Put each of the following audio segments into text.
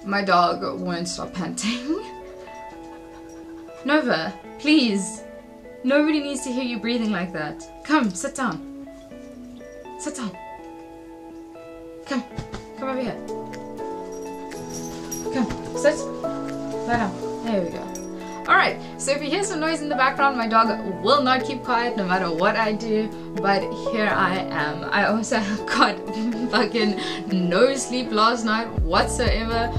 My dog won't stop panting. Nova, please. Nobody needs to hear you breathing like that. Come, sit down. Sit down. Come over here. Come, sit. Lie down. There we go. Alright, so if you hear some noise in the background, my dog will not keep quiet no matter what I do, but here I am. I also got fucking no sleep last night whatsoever,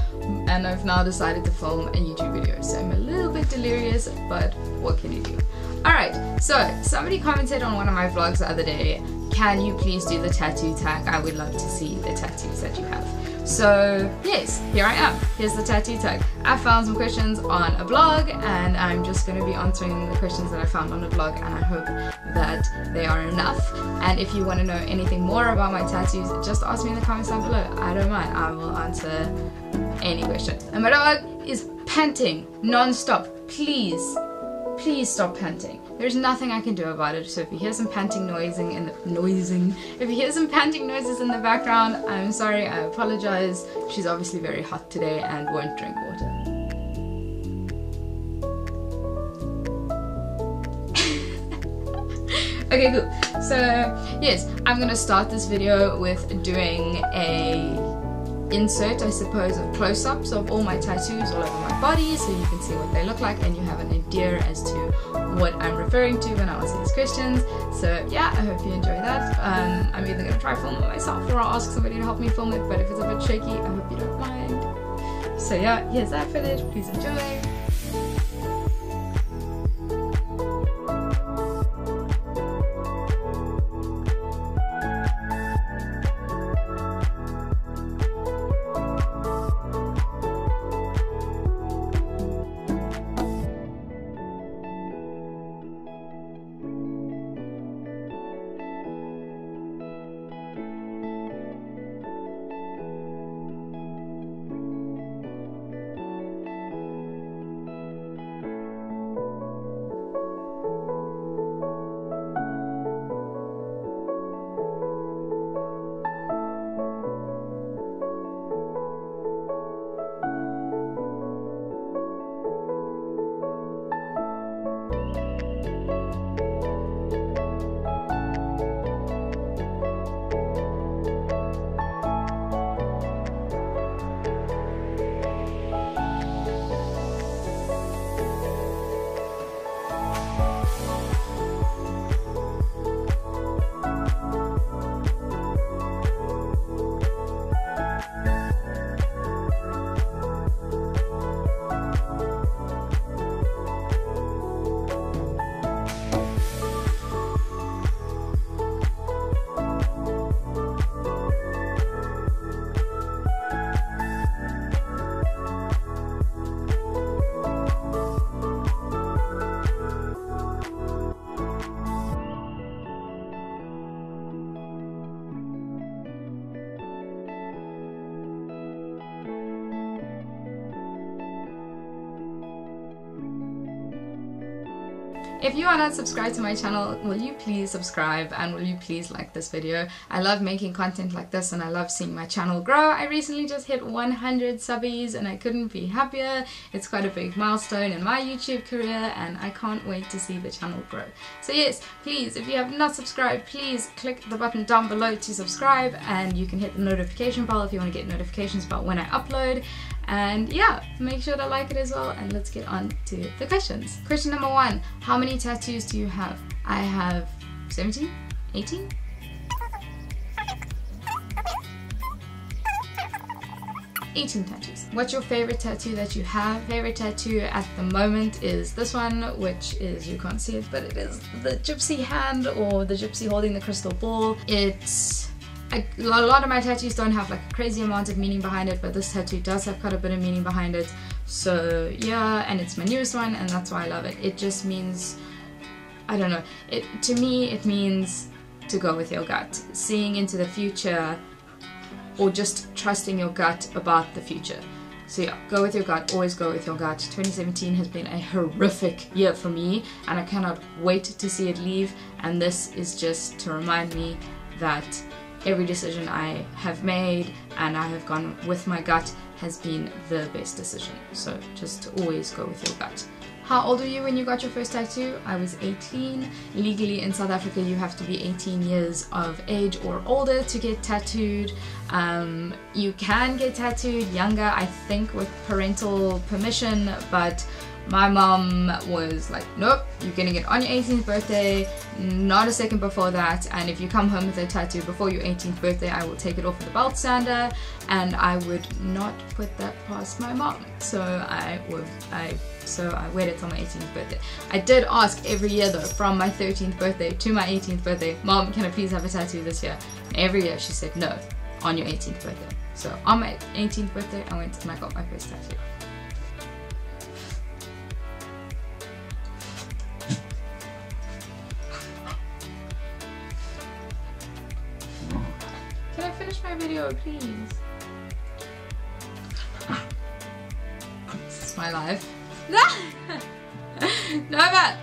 and I've now decided to film a YouTube video, so I'm a little bit delirious, but what can you do? Alright, so somebody commented on one of my vlogs the other day, can you please do the tattoo tag? I would love to see the tattoos that you have. So yes, here I am. Here's the tattoo tag. I found some questions on a blog, and I'm just going to be answering the questions that I found on the blog, and I hope that they are enough. And if you want to know anything more about my tattoos, just ask me in the comments down below. I don't mind. I will answer any question. And my dog is panting non-stop. Please stop panting. There's nothing I can do about it, so if you hear some panting if you hear some panting noises in the background, I'm sorry, I apologize. She's obviously very hot today and won't drink water. Okay, cool. So yes, I'm gonna start this video with doing a insert, I suppose, of close-ups of all my tattoos all over my body, so you can see what they look like and you have an idea as to what I'm referring to when I answer these questions. So yeah, I hope you enjoy that. I'm either going to try film it myself or I'll ask somebody to help me film it, but if it's a bit shaky, I hope you don't mind. So yeah, here's that footage. Please enjoy. If you are not subscribed to my channel, will you please subscribe and will you please like this video? I love making content like this and I love seeing my channel grow. I recently just hit 100 subbies and I couldn't be happier. It's quite a big milestone in my YouTube career and I can't wait to see the channel grow. So yes, please, if you have not subscribed, please click the button down below to subscribe, and you can hit the notification bell if you want to get notifications about when I upload. And yeah, make sure to like it as well, and let's get on to the questions. Question number 1, how many tattoos do you have? I have 17? 18? 18 tattoos. What's your favorite tattoo that you have? Favorite tattoo at the moment is this one, which is, you can't see it, but it is the Gypsy Hand, or the Gypsy holding the crystal ball. It's a lot of my tattoos don't have like a crazy amount of meaning behind it, but this tattoo does have quite a bit of meaning behind it. So yeah, and it's my newest one, and that's why I love it. It just means, I don't know, to me it means to go with your gut, seeing into the future, or just trusting your gut about the future. So yeah, go with your gut, always go with your gut. 2017 has been a horrific year for me and I cannot wait to see it leave, and this is just to remind me that every decision I have made and I have gone with my gut has been the best decision. So just always go with your gut. How old were you when you got your first tattoo? I was 18. Legally in South Africa you have to be 18 years of age or older to get tattooed. You can get tattooed younger, I think, with parental permission, but my mom was like, nope, you're gonna get on your 18th birthday, not a second before that, and if you come home with a tattoo before your 18th birthday, I will take it off with a belt sander, and I would not put that past my mom. So I waited till my 18th birthday. I did ask every year though, from my 13th birthday to my 18th birthday, Mom, can I please have a tattoo this year? And every year she said no, on your 18th birthday. So on my 18th birthday, I went and I got my first tattoo. Can I finish my video, please? This is my life. No, but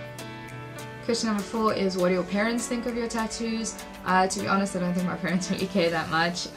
question number 4 is, what do your parents think of your tattoos? To be honest, I don't think my parents really care that much.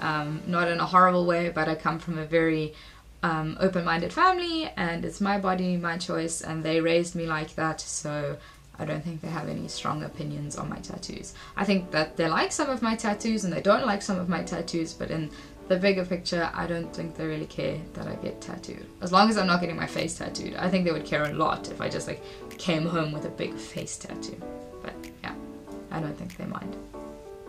Not in a horrible way, but I come from a very open-minded family, and it's my body, my choice, and they raised me like that, so I don't think they have any strong opinions on my tattoos. I think that they like some of my tattoos and they don't like some of my tattoos, but in the bigger picture, I don't think they really care that I get tattooed. As long as I'm not getting my face tattooed. I think they would care a lot if I just like came home with a big face tattoo. But yeah, I don't think they mind.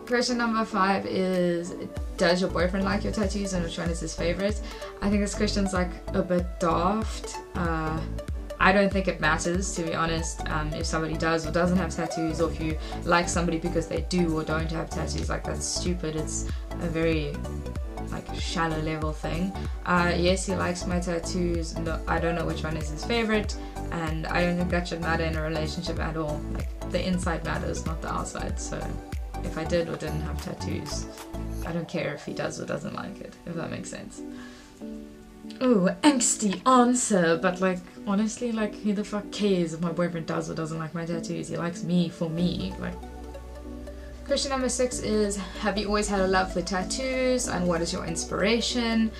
Question number 5 is, does your boyfriend like your tattoos and which one is his favorite? I think this question's like a bit daft. I don't think it matters, to be honest, if somebody does or doesn't have tattoos, or if you like somebody because they do or don't have tattoos. Like, that's stupid. It's a very like shallow level thing. Yes, he likes my tattoos. No, I don't know which one is his favorite, and I don't think that should matter in a relationship at all. Like, the inside matters, not the outside. So if I did or didn't have tattoos, I don't care if he does or doesn't like it, if that makes sense. Oh, angsty answer, but like, honestly, like, who the fuck cares if my boyfriend does or doesn't like my tattoos? He likes me for me. Like. Question number 6 is, have you always had a love for tattoos, and what is your inspiration?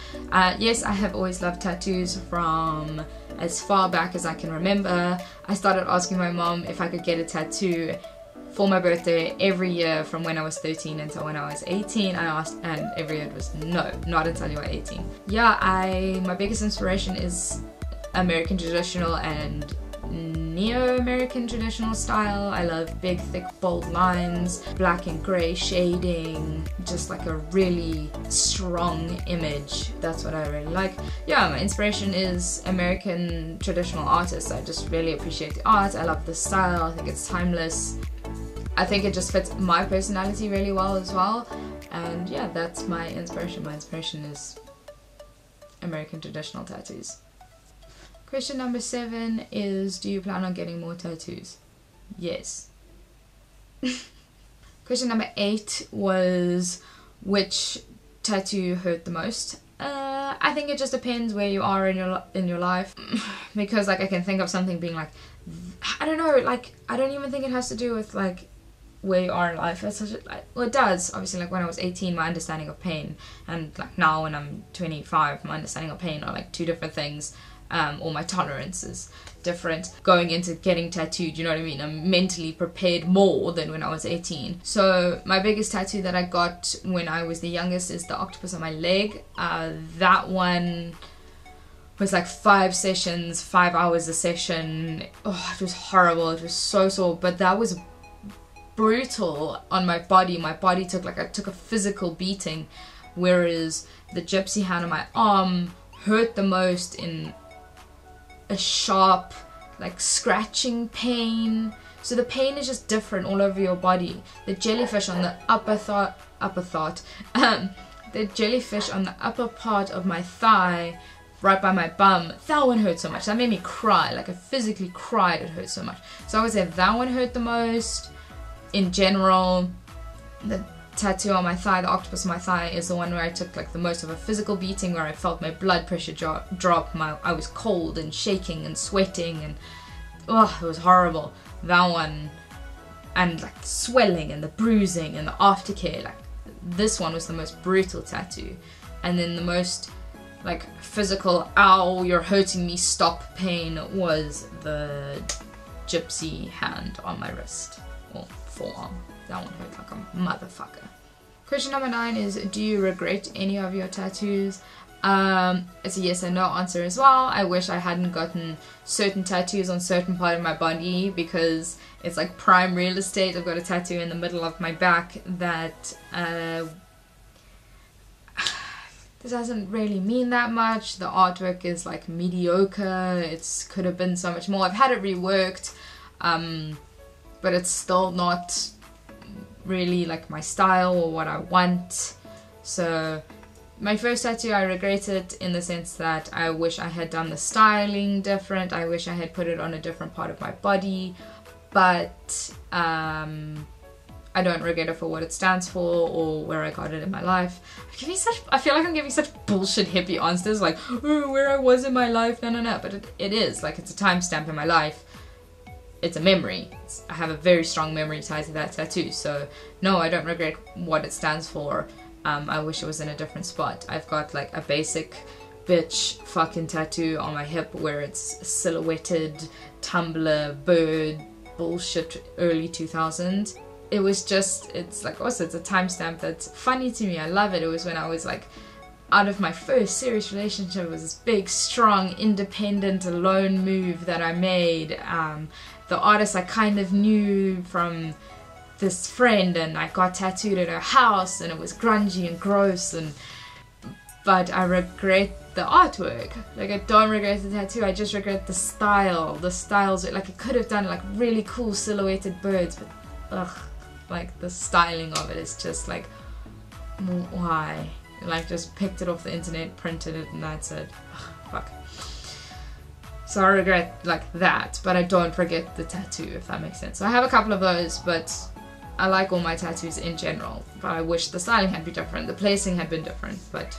Yes, I have always loved tattoos from as far back as I can remember. I started asking my mom if I could get a tattoo for my birthday every year from when I was 13 until when I was 18. I asked, and every year it was no, not until you are 18. Yeah, my biggest inspiration is American traditional and neo-American traditional style. I love big, thick, bold lines, black and grey shading, just like a really strong image. That's what I really like. Yeah, my inspiration is American traditional artists. I just really appreciate the art. I love the style. I think it's timeless. I think it just fits my personality really well as well. And yeah, that's my inspiration. My inspiration is American traditional tattoos. Question number 7 is, do you plan on getting more tattoos? Yes. Question number 8 was, which tattoo hurt the most? I think it just depends where you are in your life, because like I can think of something being like, I don't know, like I don't even think it has to do with like where you are in life. It's such a, like, well, it does obviously. Like when I was 18, my understanding of pain, and like now when I'm 25, my understanding of pain are like two different things. Or my tolerance is different going into getting tattooed, you know what I mean? I'm mentally prepared more than when I was 18. So my biggest tattoo that I got when I was the youngest is the octopus on my leg. That one was like 5 sessions, 5 hours a session. Oh, it was horrible. It was so sore, but that was brutal on my body. My body took like, I took a physical beating, whereas the gypsy hand on my arm hurt the most in a sharp, like scratching pain. So the pain is just different all over your body. The jellyfish on the the jellyfish on the upper part of my thigh, right by my bum, that one hurt so much. That made me cry. Like I physically cried. It hurt so much. So I would say that one hurt the most. In general, the tattoo on my thigh, the octopus on my thigh, is the one where I took like the most of a physical beating, where I felt my blood pressure drop. I was cold and shaking and sweating, and oh, it was horrible. That one, and like the swelling and the bruising and the aftercare. Like this one was the most brutal tattoo, and then the most like physical, ow, you're hurting me, stop pain was the Gypsy Hand on my wrist, or forearm. That one hurt like a motherfucker. Question number 9 is, do you regret any of your tattoos? It's a yes and no answer as well. I wish I hadn't gotten certain tattoos on certain part of my body because it's like prime real estate. I've got a tattoo in the middle of my back that this doesn't really mean that much. The artwork is like mediocre. It could have been so much more. I've had it reworked, but it's still not really like my style or what I want. So my first tattoo, I regret it in the sense that I wish I had done the styling different. I wish I had put it on a different part of my body, but I don't regret it for what it stands for or where I got it in my life. I feel like I'm giving such bullshit hippie answers, like, oh, where I was in my life, no, but it is, like, it's a timestamp in my life. It's a memory. I have a very strong memory tied to that tattoo, so no, I don't regret what it stands for. I wish it was in a different spot. I've got like a basic bitch fucking tattoo on my hip where it's silhouetted Tumblr bird bullshit early 2000s. It was just, it's like, also it's a timestamp that's funny to me. I love it. It was when I was like out of my first serious relationship. It was this big, strong, independent, alone move that I made. The artist I kind of knew from this friend, and I got tattooed at her house, and it was grungy and gross, but I regret the artwork. Like, I don't regret the tattoo, I just regret the style. The styles, like, it could have done like really cool silhouetted birds, but ugh, like the styling of it is just like, why? Like, just picked it off the internet, printed it, and that's it. Ugh, fuck. So I regret like that, but I don't forget the tattoo, if that makes sense. So I have a couple of those, but I like all my tattoos in general. But I wish the styling had been different, the placing had been different, but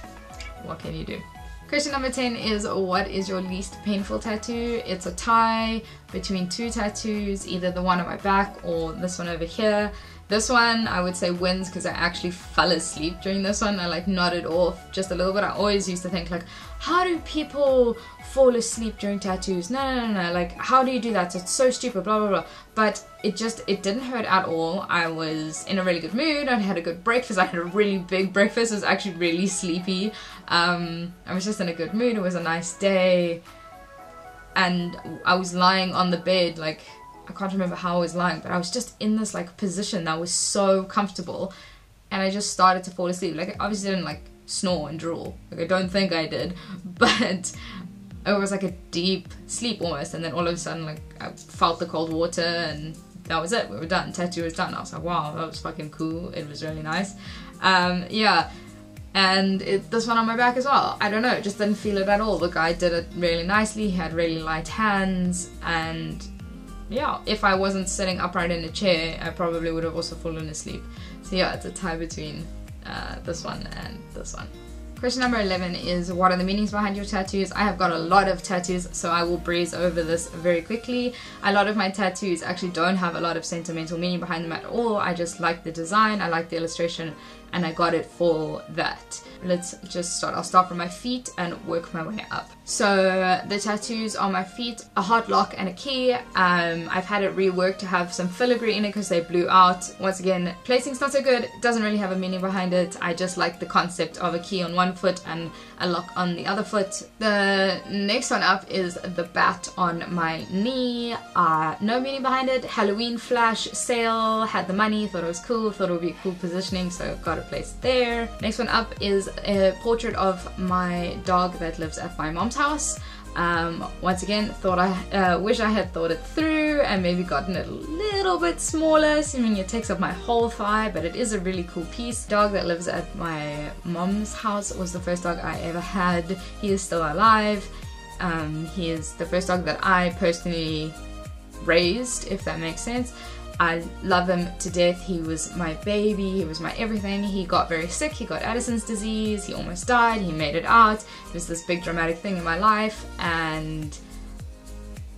what can you do? Question number 10 is, what is your least painful tattoo? It's a tie between two tattoos, either the one on my back or this one over here. This one I would say wins because I actually fell asleep during this one. I like nodded off just a little bit. I always used to think like, how do people fall asleep during tattoos? No, like, how do you do that? It's so stupid, blah blah blah. But it didn't hurt at all. I was in a really good mood. I had a good breakfast. I had a really big breakfast. I was actually really sleepy. I was just in a good mood. It was a nice day, and I was lying on the bed, like, I can't remember how I was lying, but I was just in this like position that was so comfortable, and I just started to fall asleep. Like, I obviously didn't like snore and drool, like I don't think I did, but it was like a deep sleep almost, and then all of a sudden like I felt the cold water, and that was it. We were done. Tattoo was done. I was like, wow, that was fucking cool. It was really nice. Yeah. And this one on my back as well, I don't know, just didn't feel it at all. The guy did it really nicely. He had really light hands, and yeah, if I wasn't sitting upright in a chair, I probably would have also fallen asleep. So yeah, it's a tie between this one and this one. Question number 11 is, what are the meanings behind your tattoos? I have got a lot of tattoos, so I will breeze over this very quickly. A lot of my tattoos actually don't have a lot of sentimental meaning behind them at all. I just like the design, I like the illustration, and I got it for that. Let's just start. I'll start from my feet and work my way up. So the tattoos on my feet, a heart lock and a key. I've had it reworked to have some filigree in it because they blew out. Once again, placing's not so good. It doesn't really have a meaning behind it. I just like the concept of a key on one foot and a lock on the other foot. The next one up is the bat on my knee. No meaning behind it. Halloween flash sale. Had the money, thought it was cool, thought it would be cool positioning, so got it placed there. Next one up is a portrait of my dog that lives at my mom's house. Once again, wish I had thought it through and maybe gotten it a little bit smaller, assuming it takes up my whole thigh, but it is a really cool piece. Dog that lives at my mom's house was the first dog I ever had. He is still alive. He is the first dog that I personally raised, if that makes sense. I love him to death. He was my baby, he was my everything. He got very sick, he got Addison's disease, he almost died, he made it out. It was this big dramatic thing in my life, and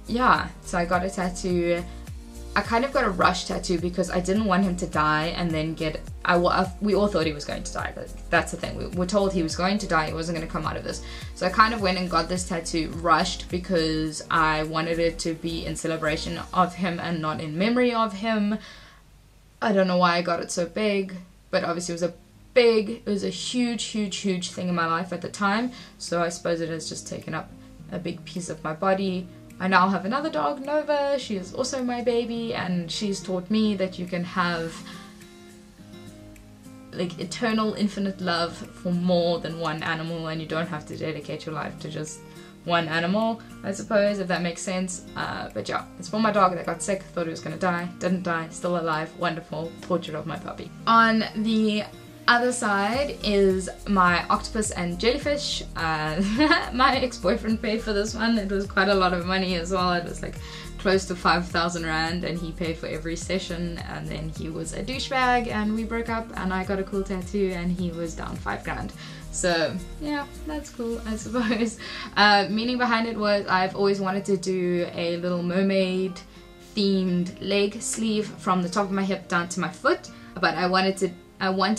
yeah, so I got a tattoo I kind of got a rush tattoo because I didn't want him to die and then get, we all thought he was going to die. That's the thing, we were told he was going to die, he wasn't going to come out of this. So I kind of went and got this tattoo rushed because I wanted it to be in celebration of him and not in memory of him. I don't know why I got it so big, but obviously it was a huge thing in my life at the time, so I suppose it has just taken up a big piece of my body. I now have another dog, Nova. She is also my baby, and she's taught me that you can have like eternal, infinite love for more than one animal, and you don't have to dedicate your life to just one animal, I suppose, if that makes sense. But yeah, it's for my dog that got sick, thought he was gonna die, didn't die, still alive, wonderful portrait of my puppy. On the other side is my octopus and jellyfish. My ex-boyfriend paid for this one. It was quite a lot of money as well. It was like close to 5,000 rand, and he paid for every session, and then he was a douchebag and we broke up and I got a cool tattoo and he was down 5 grand. So yeah, that's cool, I suppose. Meaning behind it was I've always wanted to do a little mermaid themed leg sleeve from the top of my hip down to my foot, but I wanted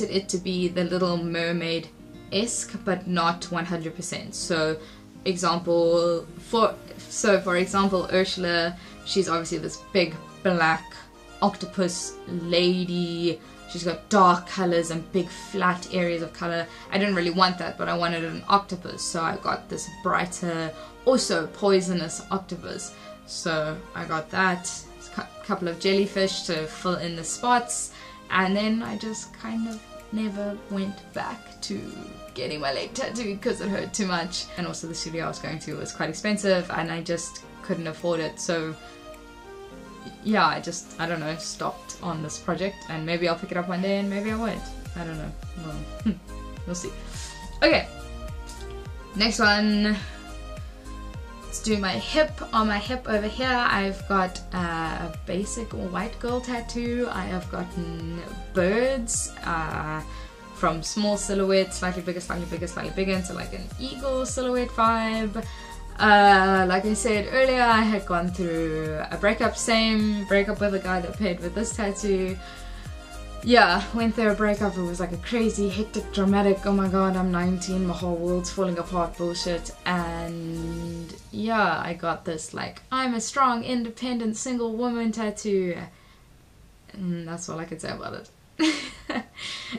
it to be the Little Mermaid-esque, but not 100%. So for example, Ursula, she's obviously this big black octopus lady. She's got dark colors and big flat areas of color. I didn't really want that, but I wanted an octopus, so I got this brighter, also poisonous octopus. So I got that, a couple of jellyfish to fill in the spots. And then I just kind of never went back to getting my leg tattooed because it hurt too much. And also the studio I was going to was quite expensive and I just couldn't afford it. So yeah, I don't know, stopped on this project, and maybe I'll pick it up one day and maybe I won't. I don't know. Well, we'll see. Okay, next one. Let's do my hip. On my hip over here, I've got a basic white girl tattoo. I have gotten birds from small silhouette, slightly bigger, into like an eagle silhouette vibe. Like I said earlier, I had gone through a breakup with a guy that paid with this tattoo. Yeah, went through a breakup. It was like a crazy, hectic, dramatic, oh my god, I'm 19, my whole world's falling apart bullshit. And yeah, I got this like, I'm a strong, independent, single woman tattoo. And that's all I can say about it.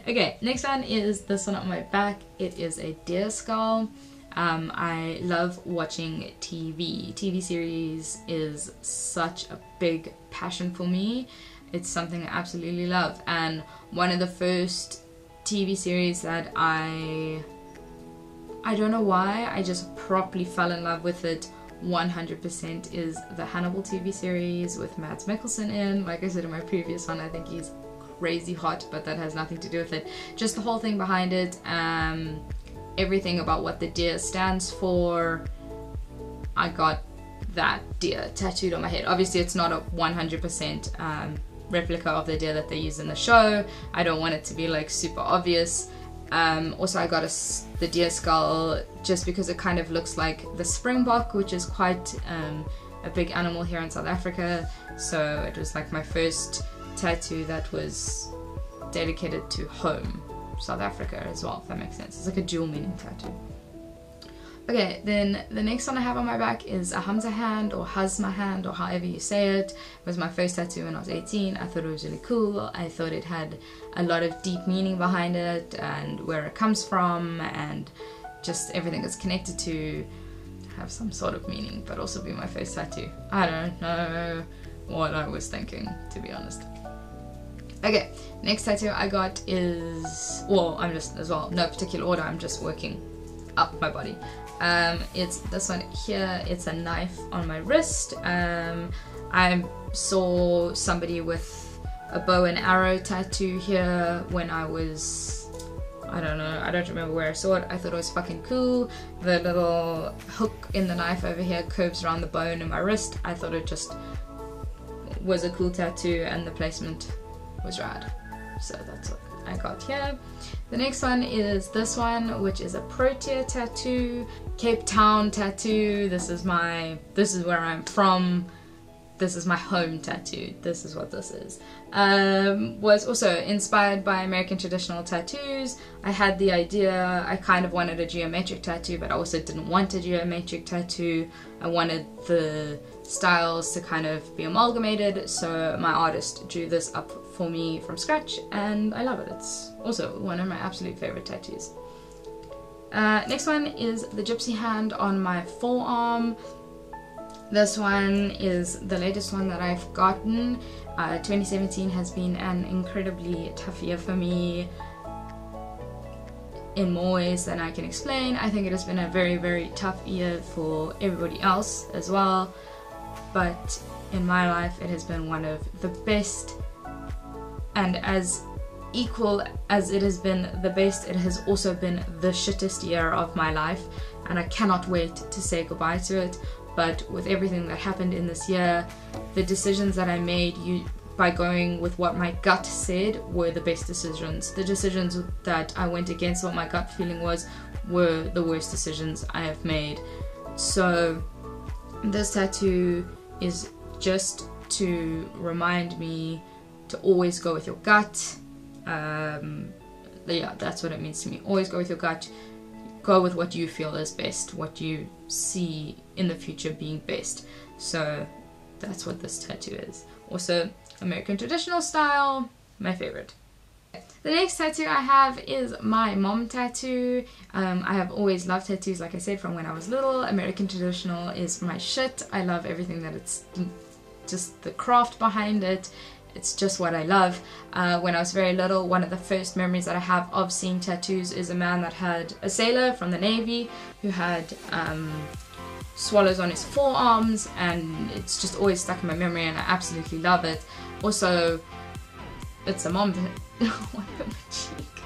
Okay, next one is this one on my back. It is a deer skull. I love watching TV. TV series is such a big passion for me. It's something I absolutely love, and one of the first TV series that I don't know why, I just properly fell in love with it 100% is the Hannibal TV series with Mads Mikkelsen in. Like I said in my previous one, I think he's crazy hot, but that has nothing to do with it. Just the whole thing behind it, everything about what the deer stands for. I got that deer tattooed on my head. Obviously it's not a 100% replica of the deer that they use in the show. I don't want it to be like super obvious. Also I got the deer skull just because it kind of looks like the springbok, which is quite a big animal here in South Africa. So it was like my first tattoo that was dedicated to home, South Africa as well, if that makes sense. It's like a dual meaning tattoo. Okay, then the next one I have on my back is a Honza Hand, or Honza Hand, or however you say it. It was my first tattoo when I was 18. I thought it was really cool. I thought it had a lot of deep meaning behind it, and where it comes from, and just everything that's connected to have some sort of meaning, but also be my first tattoo. I don't know what I was thinking, to be honest. Okay, next tattoo I got is, well, I'm just, as well, no particular order, I'm just working up my body. It's this one here. It's a knife on my wrist. I saw somebody with a bow and arrow tattoo here when I was, I don't know, I don't remember where I saw it. I thought it was fucking cool. The little hook in the knife over here curves around the bone in my wrist. I thought it just was a cool tattoo and the placement was rad. So that's what I got here. The next one is this one, which is a Protea tattoo, Cape Town tattoo. This is where I'm from. this is my home tattoo, this is what this is. Was also inspired by American traditional tattoos. I had the idea, I kind of wanted a geometric tattoo, but I also didn't want a geometric tattoo. I wanted the styles to kind of be amalgamated, so my artist drew this up for me from scratch, and I love it. It's also one of my absolute favorite tattoos. Next one is the Gypsy Hand on my forearm. This one is the latest one that I've gotten. 2017 has been an incredibly tough year for me in more ways than I can explain. I think it has been a very, very tough year for everybody else as well, but in my life it has been one of the best, and as equal as it has been the best, it has also been the shittest year of my life, and I cannot wait to say goodbye to it. But with everything that happened in this year, the decisions that I made by going with what my gut said were the best decisions. The decisions that I went against what my gut feeling was were the worst decisions I have made. So this tattoo is just to remind me to always go with your gut. Yeah, that's what it means to me. Always go with your gut. Go with what you feel is best, what you see in the future being best. So that's what this tattoo is. Also, American traditional style, my favorite. The next tattoo I have is my mom tattoo. I have always loved tattoos, like I said, from when I was little. American traditional is my shit. I love everything that it's just the craft behind it. It's just what I love. When I was very little, one of the first memories that I have of seeing tattoos is a man that had a sailor from the Navy who had swallows on his forearms, and it's just always stuck in my memory and I absolutely love it. Also, it's a mom what happened to my cheek?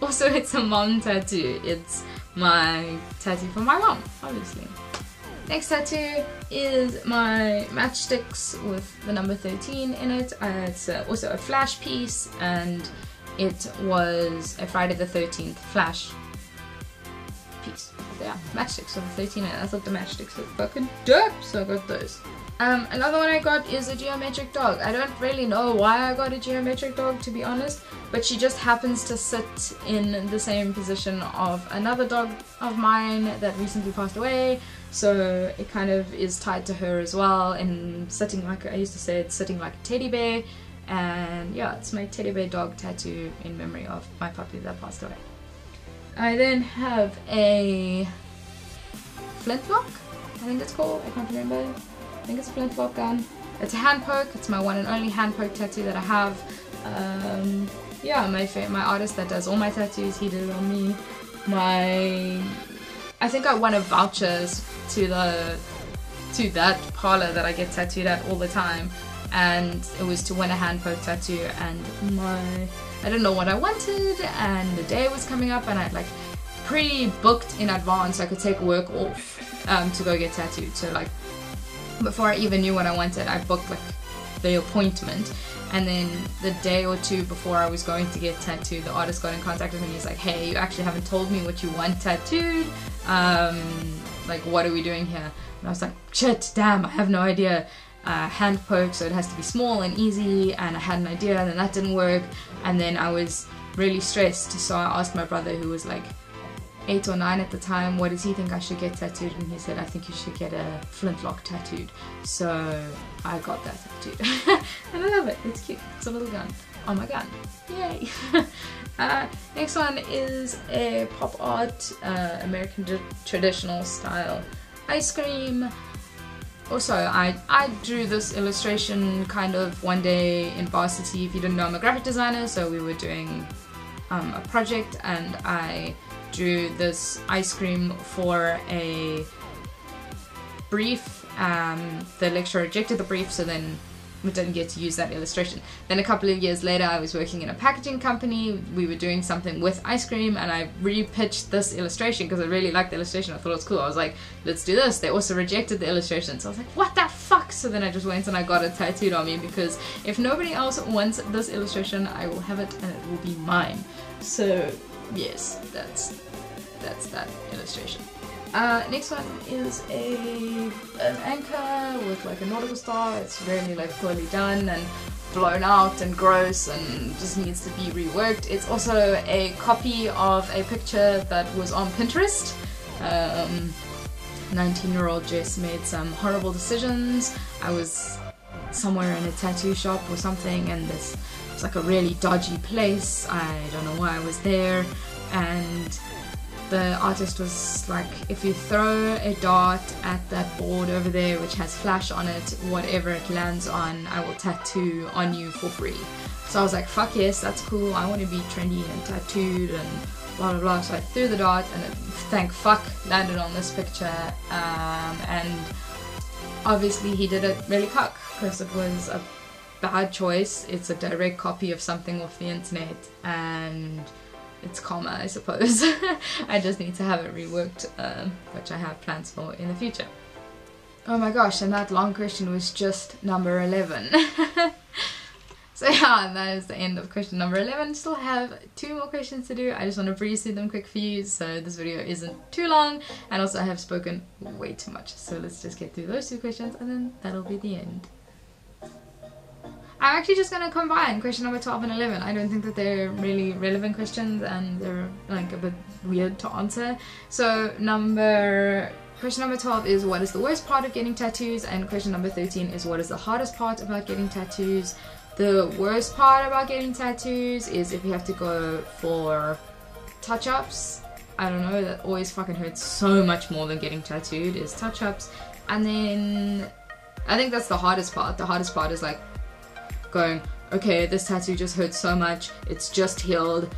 Also, it's a mom tattoo. It's my tattoo for my mom, obviously. Next tattoo is my Matchsticks with the number 13 in it. It's also a flash piece, and it was a Friday the 13th flash piece. Yeah, Matchsticks with the 13 in it. I thought the Matchsticks looked fucking dope, so I got those. Another one I got is a geometric dog. I don't really know why I got a geometric dog, to be honest, but she just happens to sit in the same position of another dog of mine that recently passed away, so it kind of is tied to her as well, and sitting like, I used to say, it's sitting like a teddy bear, and yeah, it's my teddy bear dog tattoo in memory of my puppy that passed away. I then have a flintlock, I think it's called, I can't remember. I think it's a flintlock gun. It's a hand poke. It's my one and only hand poke tattoo that I have. Yeah, my artist that does all my tattoos, he did it on me. I think I won a vouchers to that parlor that I get tattooed at all the time, and it was to win a hand poke tattoo, and I didn't know what I wanted, and the day was coming up, and I'd like pre-booked in advance so I could take work off to go get tattooed. So like, before I even knew what I wanted, I booked like the appointment, and then the day or two before I was going to get tattooed, the artist got in contact with me. He's like, hey, you actually haven't told me what you want tattooed, like what are we doing here? And I was like, shit, damn, I have no idea. Hand poke, so it has to be small and easy, and I had an idea and then that didn't work, and then I was really stressed, so I asked my brother, who was like 8 or 9 at the time, what does he think I should get tattooed, and he said, I think you should get a flintlock tattooed. So I got that tattooed and I love it. It's cute. It's a little gun on my gun. Yay. Next one is a pop art American traditional style ice cream. Also, I drew this illustration kind of one day in varsity. If you didn't know, I'm a graphic designer, so we were doing a project, and I drew this ice cream for a brief. The lecturer rejected the brief, so then we didn't get to use that illustration. Then a couple of years later, I was working in a packaging company. We were doing something with ice cream, and I re-pitched this illustration because I really liked the illustration. I thought it was cool. I was like, let's do this. They also rejected the illustration, so I was like, what the fuck? So then I just went and I got it tattooed on me, because if nobody else wants this illustration, I will have it and it will be mine. So yes, that's that illustration. Next one is an anchor with like a nautical star. It's really like poorly done and blown out and gross and just needs to be reworked. It's also a copy of a picture that was on Pinterest. 19-year-old Jess made some horrible decisions. I was somewhere in a tattoo shop or something, and this was like a really dodgy place. I don't know why I was there, and the artist was like, if you throw a dart at that board over there which has flash on it, whatever it lands on, I will tattoo on you for free. So I was like, fuck yes, that's cool, I want to be trendy and tattooed and blah blah blah. So I threw the dart and it, thank fuck, landed on this picture, and obviously he did it really cuck because it was a bad choice. It's a direct copy of something off the internet and it's karma, I suppose. I just need to have it reworked, which I have plans for in the future. Oh my gosh, and that long question was just number 11. So yeah, that is the end of question number 11. Still have 2 more questions to do. I just want to breeze through them quick for you so this video isn't too long, and also I have spoken way too much. So let's just get through those 2 questions and then that'll be the end. I'm actually just going to combine question number 12 and 11. I don't think that they're really relevant questions and they're like a bit weird to answer. So question number 12 is what is the worst part of getting tattoos, and question number 13 is what is the hardest part about getting tattoos. The worst part about getting tattoos is if you have to go for touch-ups. I don't know, that always fucking hurts so much more than getting tattooed is touch-ups. And then I think that's the hardest part. The hardest part is like going, okay, this tattoo just hurts so much, it's just healed,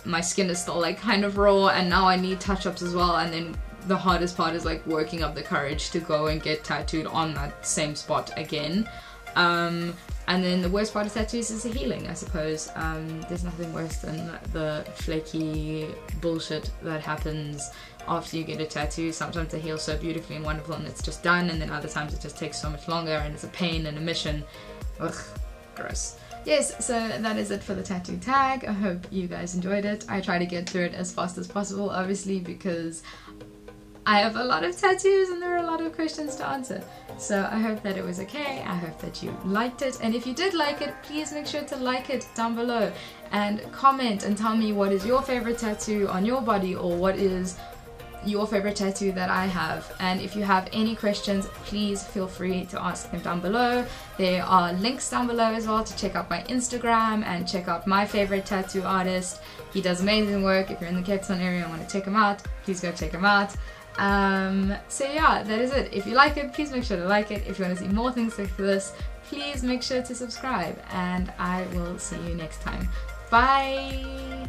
my skin is still like kind of raw, and now I need touch-ups as well. And then the hardest part is like working up the courage to go and get tattooed on that same spot again. And then the worst part of tattoos is the healing, I suppose. There's nothing worse than the flaky bullshit that happens after you get a tattoo. Sometimes they heal so beautifully and wonderful and it's just done, and then other times it just takes so much longer and it's a pain and a mission. Ugh, gross. Yes, so that is it for the tattoo tag. I hope you guys enjoyed it. I try to get through it as fast as possible, obviously, because I have a lot of tattoos and there are a lot of questions to answer. So I hope that it was okay. I hope that you liked it. And if you did like it, please make sure to like it down below and comment and tell me what is your favorite tattoo on your body, or what is your favorite tattoo that I have. And if you have any questions, please feel free to ask them down below. There are links down below as well to check out my Instagram and check out my favorite tattoo artist. He does amazing work. If you're in the Cape Town area and want to check him out, please go check him out. So yeah, that is it. If you like it, please make sure to like it. If you want to see more things like this, please make sure to subscribe, and I will see you next time. Bye!